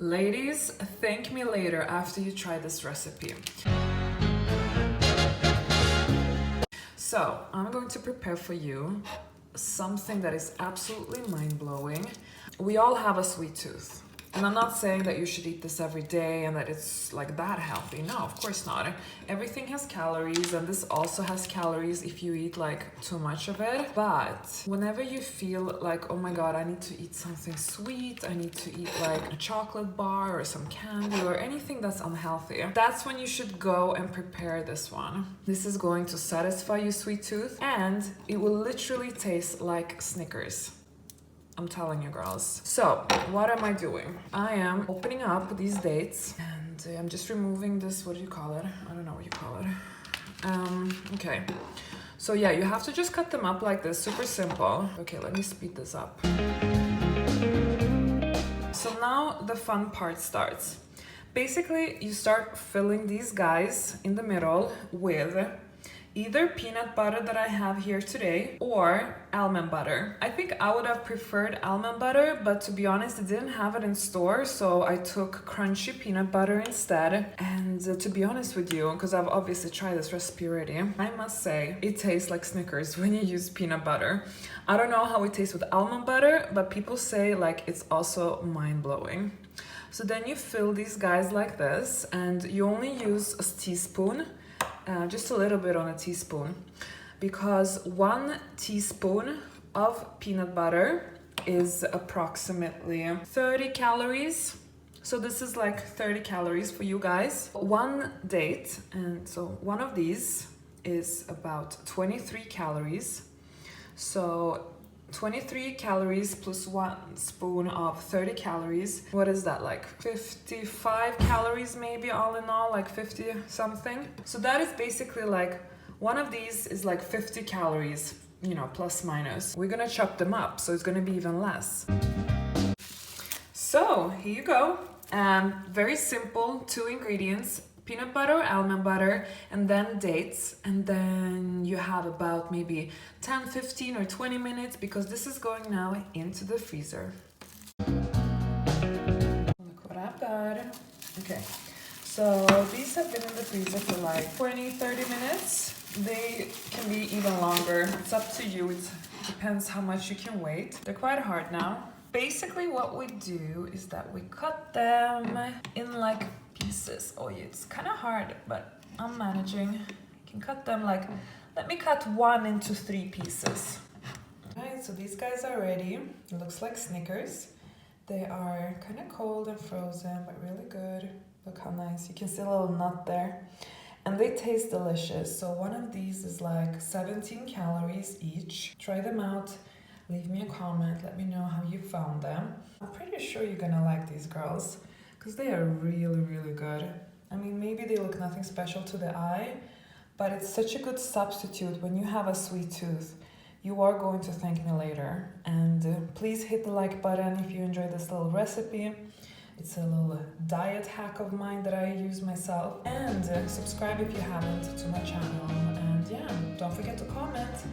Ladies, thank me later after you try this recipe. So, I'm going to prepare for you something that is absolutely mind-blowing. We all have a sweet tooth. And I'm not saying that you should eat this every day and that it's like that healthy. No, of course not. Everything has calories, and this also has calories if you eat like too much of it. But whenever you feel like, oh my God, I need to eat something sweet, I need to eat like a chocolate bar or some candy or anything that's unhealthy, that's when you should go and prepare this one. This is going to satisfy your sweet tooth, and it will literally taste like Snickers. I'm telling you, girls. So, what am I doing? I am opening up these dates and I'm just removing this, what do you call it? I don't know what you call it. Okay. So yeah, you have to just cut them up like this, super simple. Okay, let me speed this up. So now the fun part starts. Basically, you start filling these guys in the middle with either peanut butter that I have here today or almond butter. I think I would have preferred almond butter, but to be honest, I didn't have it in store, so I took crunchy peanut butter instead. And to be honest with you, because I've obviously tried this recipe already, I must say it tastes like Snickers when you use peanut butter. I don't know how it tastes with almond butter, but people say like it's also mind-blowing. So then you fill these guys like this, and you only use a teaspoon. Just a little bit on a teaspoon, because 1 teaspoon of peanut butter is approximately 30 calories. So this is like 30 calories for you guys. 1 date, and so one of these is about 23 calories. So 23 calories plus 1 spoon of 30 calories. What is that, like 55 calories maybe all in all, like 50 something? So that is basically like, one of these is like 50 calories, you know, plus minus. We're gonna chop them up, so it's gonna be even less. So here you go. Very simple, 2 ingredients. Peanut butter, almond butter, and then dates, and then you have about maybe 10, 15 or 20 minutes, because this is going now into the freezer. Look what I've got. Okay, so these have been in the freezer for like 20, 30 minutes. They can be even longer. It's up to you. It depends how much you can wait. They're quite hard now. Basically what we do is that we cut them in like pieces. Oh, it's kind of hard, but I'm managing. You can cut them like, let me cut 1 into 3 pieces. Alright, so these guys are ready. It looks like Snickers. They are kind of cold and frozen, but really good. Look how nice. You can see a little nut there. And they taste delicious. So one of these is like 17 calories each. Try them out. Leave me a comment. Let me know how you found them. I'm pretty sure you're gonna like these girls, because they are really, really good. I mean, maybe they look nothing special to the eye, but it's such a good substitute when you have a sweet tooth. You are going to thank me later. And please hit the like button if you enjoyed this little recipe. It's a little diet hack of mine that I use myself. And subscribe if you haven't to my channel. And yeah, don't forget to comment.